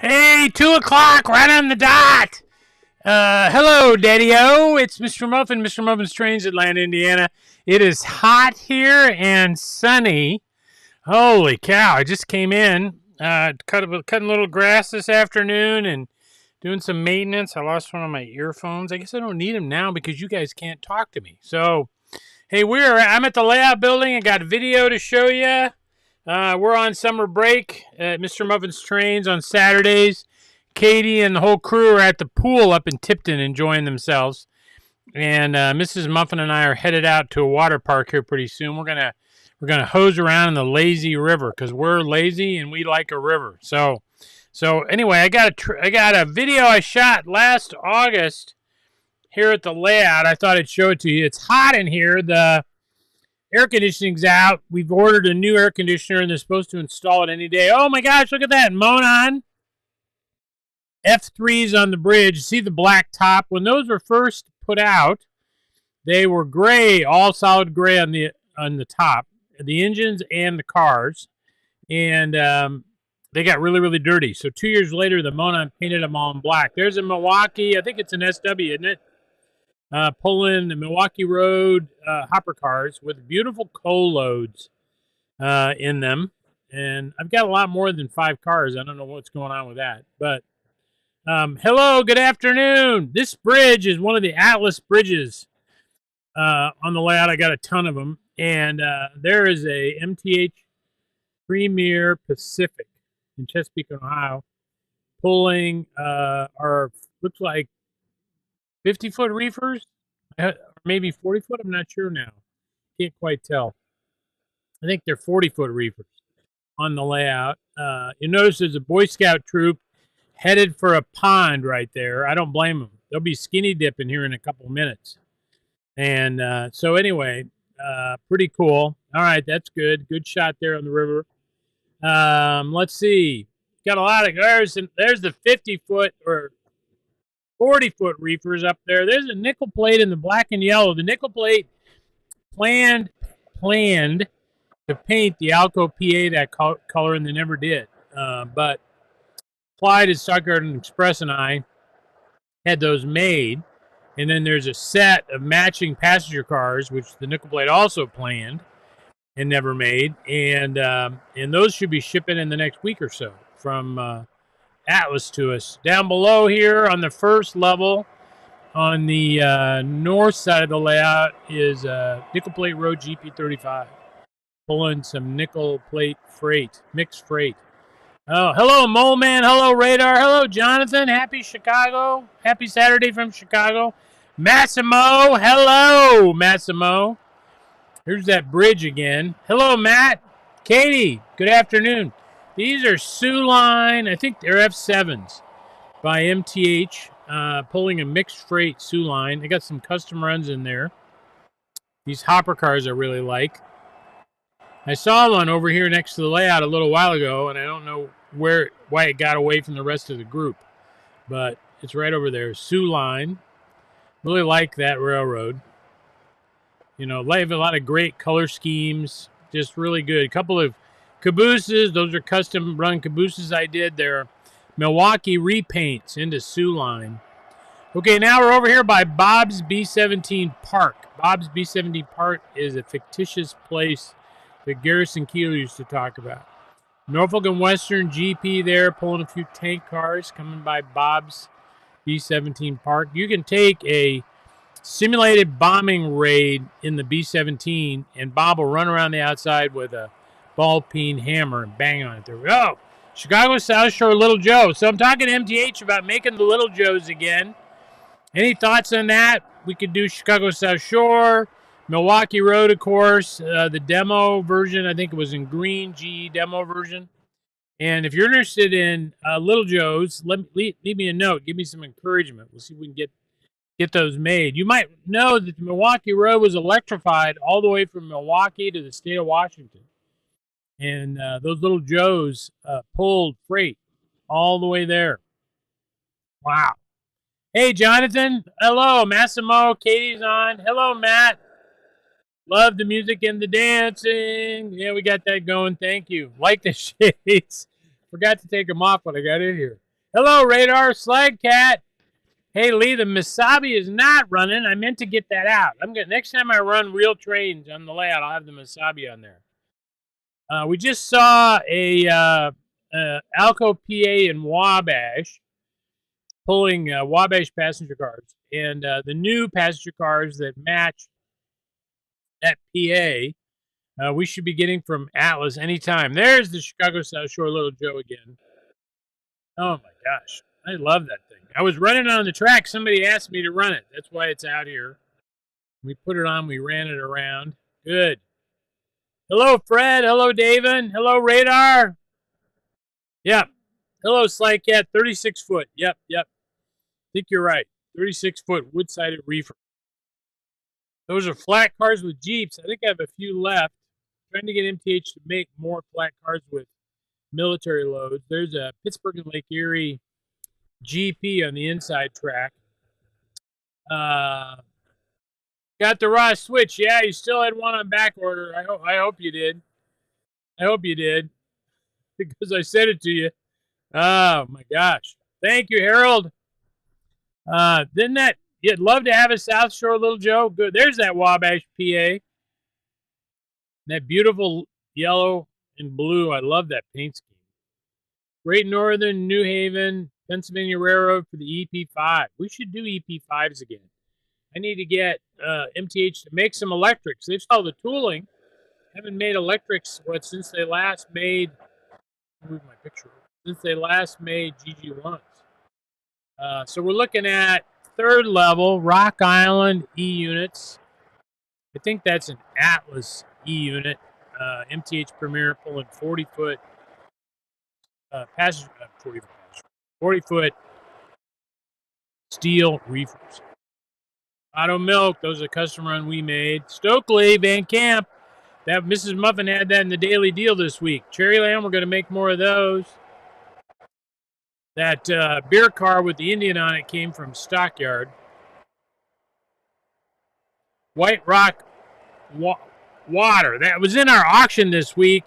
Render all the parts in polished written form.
Hey, 2 o'clock, right on the dot. Hello, Daddy-O. It's Mr. Muffin, Mr. Muffin's Trains, Atlanta, Indiana. It is hot here and sunny. Holy cow, I just came in, cutting a little grass this afternoon and doing some maintenance. I lost one of my earphones. I guess I don't need them now because you guys can't talk to me. So, hey, I'm at the layout building. I got a video to show you. We're on summer break at Mr. Muffin's Trains on Saturdays. Katie and the whole crew are at the pool up in Tipton enjoying themselves. And Mrs. Muffin and I are headed out to a water park here pretty soon. We're gonna hose around in the lazy river because we're lazy and we like a river. So anyway, I got a video I shot last August here at the layout. I thought I'd show it to you. It's hot in here. The air conditioning's out. We've ordered a new air conditioner and they're supposed to install it any day. Oh my gosh, look at that. Monon F3s on the bridge. See the black top? When those were first put out, they were gray, all solid gray on the top, the engines and the cars. And they got really, really dirty. So 2 years later, the Monon painted them all in black. There's a Milwaukee, I think it's an SW, isn't it? Pulling the Milwaukee Road hopper cars with beautiful coal loads in them. And I've got a lot more than 5 cars. I don't know what's going on with that. But hello, good afternoon. This bridge is one of the Atlas bridges on the layout. I got a ton of them. And there is a MTH Premier Pacific in Chesapeake, Ohio, pulling our, looks like 50-foot reefers, or maybe 40-foot. I'm not sure now. Can't quite tell. I think they're 40-foot reefers on the layout. You notice there's a Boy Scout troop headed for a pond right there. I don't blame them. They'll be skinny dipping here in a couple minutes. And so anyway, pretty cool. All right, that's good. Good shot there on the river. Let's see. Got a lot of, there's the 50-foot or 40-foot reefers up there. There's a nickel plate in the black and yellow. The nickel plate planned to paint the Alco PA that color, and they never did. But Clyde, his Stock Garden Express, and I had those made. And then there's a set of matching passenger cars, which the nickel plate also planned and never made. And those should be shipping in the next week or so from Atlas to us. Down below here on the first level on the north side of the layout is Nickel Plate Road GP35, pulling some nickel plate freight, mixed freight. Oh, hello, Mole Man. Hello, Radar. Hello, Jonathan. Happy Chicago. Happy Saturday from Chicago. Massimo. Hello, Massimo. Here's that bridge again. Hello, Matt. Katie, good afternoon. These are Sioux Line, I think they're F7s by MTH, pulling a mixed freight Sioux Line. They got some custom runs in there. These hopper cars I really like. I saw one over here next to the layout a little while ago, and I don't know why it got away from the rest of the group. But it's right over there, Sioux Line. Really like that railroad. You know, they have a lot of great color schemes, just really good. A couple of cabooses, those are custom run cabooses I did. They're Milwaukee repaints into Sioux Line. Okay, now we're over here by Bob's B-17 Park. Bob's B-17 Park is a fictitious place that Garrison Keeler used to talk about. Norfolk and Western GP there, pulling a few tank cars, coming by Bob's B-17 Park. You can take a simulated bombing raid in the B-17, and Bob will run around the outside with a ball-peen hammer and bang on it. There we go. Chicago South Shore Little Joe. So I'm talking to MTH about making the Little Joes again. Any thoughts on that? We could do Chicago South Shore, Milwaukee Road, of course. The demo version, I think it was in green, GE demo version. And if you're interested in Little Joes, leave me a note. Give me some encouragement. We'll see if we can get those made. You might know that the Milwaukee Road was electrified all the way from Milwaukee to the state of Washington. And those Little Joes pulled freight all the way there. Wow. Hey, Jonathan. Hello, Massimo. Katie's on. Hello, Matt. Love the music and the dancing. Yeah, we got that going. Thank you. Like the shades. Forgot to take them off when I got in here. Hello, Radar Slag Cat. Hey, Lee, the Misabi is not running. I meant to get that out. Next time I run real trains on the layout, I'll have the Misabi on there. We just saw a Alco PA in Wabash pulling Wabash passenger cars, and the new passenger cars that match that PA. We should be getting from Atlas anytime. There's the Chicago South Shore Little Joe again. Oh my gosh. I love that thing. I was running on the track. Somebody asked me to run it. That's why it's out here. We put it on. We ran it around. Good. Hello, Fred. Hello, David. Hello, Radar. Yep. Hello, Sly Cat. 36 foot. Yep. I think you're right. 36-foot wood-sided reefer. Those are flat cars with Jeeps. I think I have a few left. I'm trying to get MTH to make more flat cars with military loads. There's a Pittsburgh and Lake Erie GP on the inside track. Got the raw switch. Yeah, you still had one on back order. I hope you did. I hope you did because I said it to you. Oh my gosh! Thank you, Harold. Didn't that? You'd love to have a South Shore Little Joe. Good. There's that Wabash, PA. That beautiful yellow and blue. I love that paint scheme. Great Northern, New Haven, Pennsylvania Railroad for the EP5. We should do EP5s again. I need to get MTH to make some electrics. They've solved the tooling. Haven't made electrics since they last made. Move my picture. Since they last made GG1s. So we're looking at third level Rock Island E units. I think that's an Atlas E unit. MTH Premier pulling 40-foot passenger, 40-foot steel reefers. Auto Milk, those are custom run we made. Stokely, Van Camp, that Mrs. Muffin had that in the daily deal this week. Cherryland, we're going to make more of those. That beer car with the Indian on it came from Stockyard. White Rock Water, that was in our auction this week,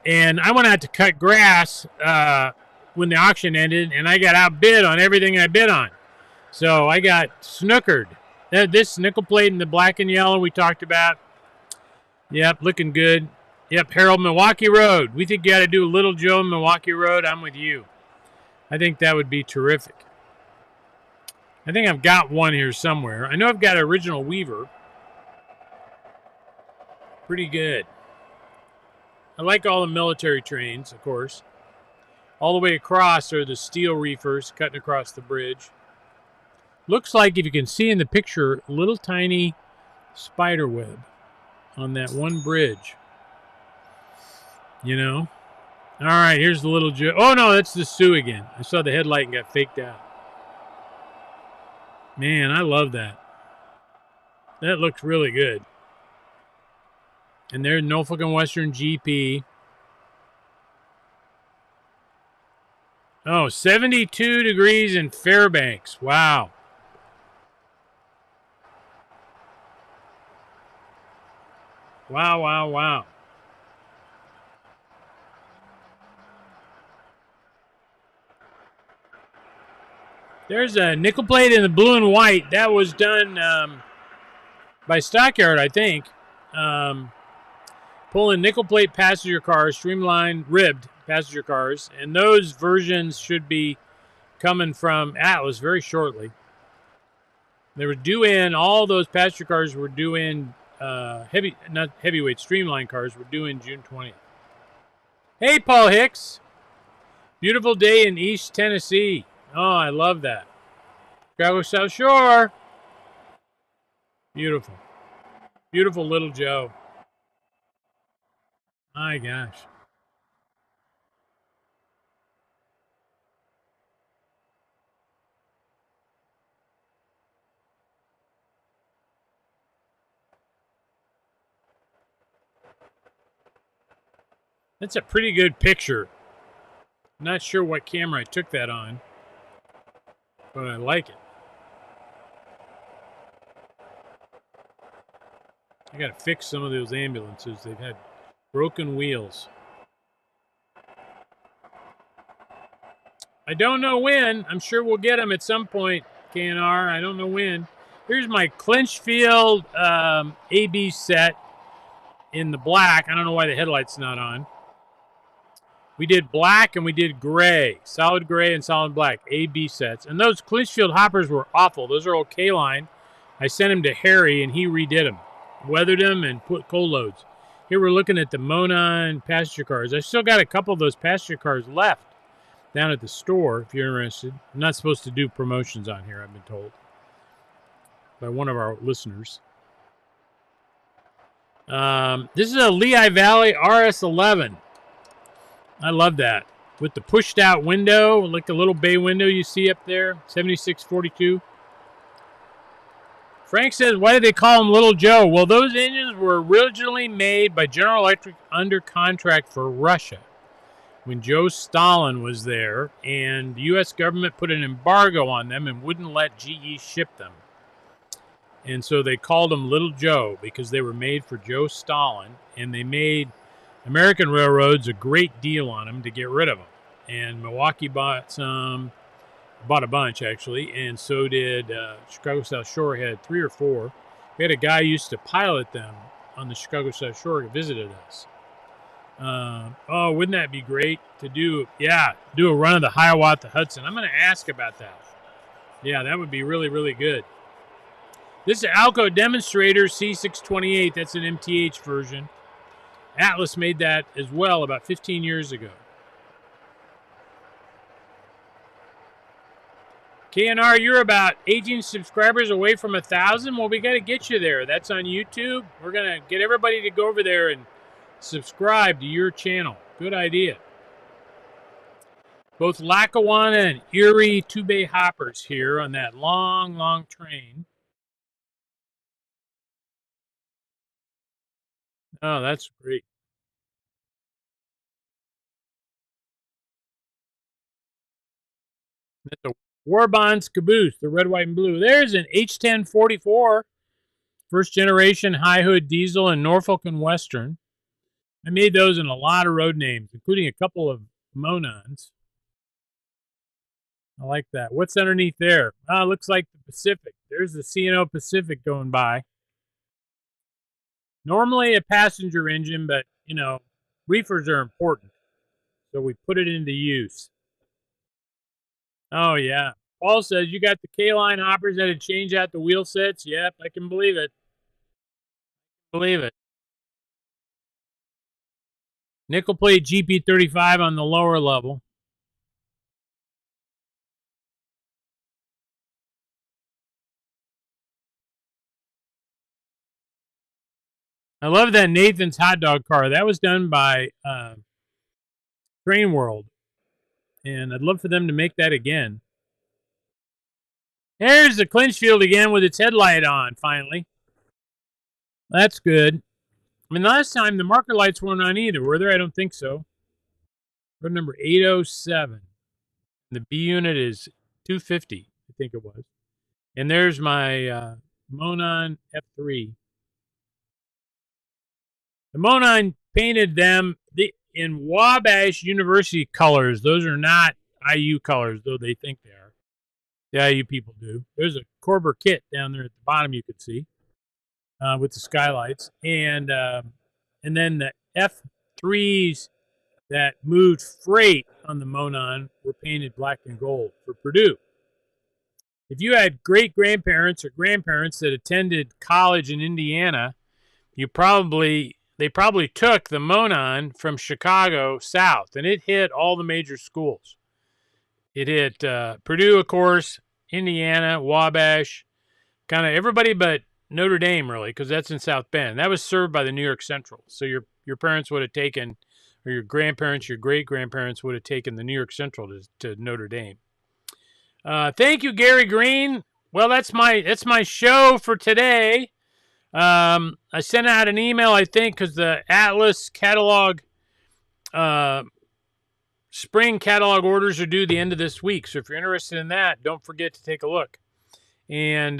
and I went out to cut grass when the auction ended, and I got outbid on everything I bid on. So I got snookered. This nickel plate in the black and yellow we talked about. Yep, looking good. Yep, Harold, Milwaukee Road. We think you got to do a Little Joe Milwaukee Road. I'm with you. I think that would be terrific. I think I've got one here somewhere. I know I've got original Weaver. Pretty good. I like all the military trains, of course. All the way across are the steel reefers cutting across the bridge. Looks like, if you can see in the picture, a little tiny spider web on that one bridge. You know? All right, here's the Little Joe. Oh, no, that's the Sioux again. I saw the headlight and got faked out. Man, I love that. That looks really good. And there's Norfolk and Western GP. Oh, 72 degrees in Fairbanks. Wow. Wow. There's a nickel plate in the blue and white. That was done by Stockyard, I think. Pulling nickel plate passenger cars, streamlined ribbed passenger cars. And those versions should be coming from Atlas very shortly. They were due in, all those passenger cars were due in, not heavyweight, streamlined cars were due in June 20th. Hey, Paul Hicks. Beautiful day in East Tennessee. Oh, I love that. Chicago South Shore. Beautiful. Beautiful Little Joe. My gosh. That's a pretty good picture. Not sure what camera I took that on, but I like it. I got to fix some of those ambulances. They've had broken wheels. I don't know when. I'm sure we'll get them at some point, KNR. I don't know when. Here's my Clinchfield AB set in the black. I don't know why the headlight's not on. We did black and we did gray, solid gray and solid black, AB sets. And those Clinchfield hoppers were awful. Those are old K-line. I sent them to Harry and he redid them, weathered them, and put cold loads. Here we're looking at the Monon passenger cars. I still got a couple of those passenger cars left down at the store if you're interested. I'm not supposed to do promotions on here, I've been told by one of our listeners. This is a Lehigh Valley RS11. I love that. With the pushed out window, like the little bay window you see up there, 7642. Frank says, why did they call him Little Joe? Well, those engines were originally made by General Electric under contract for Russia when Joe Stalin was there, and the U.S. government put an embargo on them and wouldn't let GE ship them. And so they called them Little Joe because they were made for Joe Stalin, and they made American railroads a great deal on them to get rid of them. And Milwaukee bought a bunch actually, and so did Chicago South Shore. Had 3 or 4. We had a guy who used to pilot them on the Chicago South Shore who visited us. Oh, wouldn't that be great to do? Yeah, do a run of the Hiawatha Hudson. I'm going to ask about that. Yeah, that would be really, really good. This is Alco Demonstrator C628. That's an MTH version. Atlas made that as well about 15 years ago. KNR, you're about 18 subscribers away from 1,000. Well, we got to get you there. That's on YouTube. We're going to get everybody to go over there and subscribe to your channel. Good idea. Both Lackawanna and Erie 2-bay hoppers here on that long, long train. Oh, that's great. That's a Warbond's caboose, the red, white, and blue. There's an H1044, first generation high hood diesel in Norfolk and Western. I made those in a lot of road names, including a couple of Monons. I like that. What's underneath there? Ah, looks like the Pacific. There's the C&O Pacific going by. Normally a passenger engine, but, you know, reefers are important. So we put it into use. Oh, yeah. Paul says, you got the K-line hoppers that had changed out the wheel sets? Yep, I can believe it. Believe it. Nickel plate GP35 on the lower level. I love that Nathan's hot dog car. That was done by Train World. And I'd love for them to make that again. There's the Clinchfield again with its headlight on, finally. That's good. I mean, last time the marker lights weren't on either, were there? I don't think so. Road number 807. The B unit is 250, I think it was. And there's my Monon F3. The Monon painted them in Wabash University colors. Those are not IU colors, though they think they are. The IU people do. There's a Corber kit down there at the bottom you could see with the skylights. And then the F3s that moved freight on the Monon were painted black and gold for Purdue. If you had great-grandparents or grandparents that attended college in Indiana, they probably took the Monon from Chicago south, and it hit all the major schools. It hit Purdue, of course, Indiana, Wabash, kind of everybody but Notre Dame, really, because that's in South Bend. That was served by the New York Central. So your parents would have taken, or your grandparents, your great-grandparents would have taken the New York Central to Notre Dame. Thank you, Gary Green. Well, that's my show for today. I sent out an email, I think, because the Atlas catalog, spring catalog orders are due the end of this week. So if you're interested in that, don't forget to take a look. And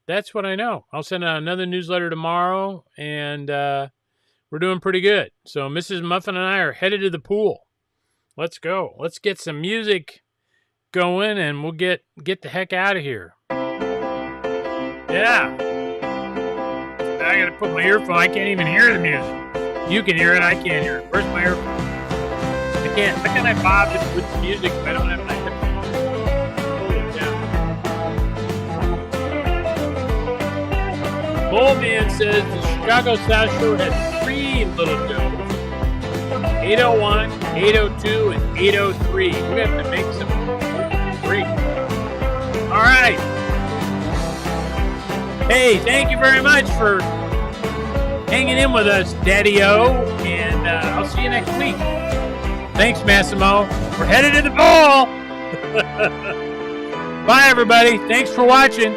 that's what I know. I'll send out another newsletter tomorrow, and we're doing pretty good. So Mrs. Muffin and I are headed to the pool. Let's go. Let's get some music going, and we'll get the heck out of here. Yeah. I gotta put my earphone. I can't even hear the music. You can hear it. I can't hear it. Where's my earphone? I can't. How can I bob it with the music if I don't have my headphones? Bullman says the Chicago South Shore has 3 little domes. 801, 802, and 803. We have to make some 3. All right. Hey, thank you very much for hanging in with us, Daddy-O, and I'll see you next week. Thanks, Massimo. We're headed to the ball. Bye, everybody. Thanks for watching.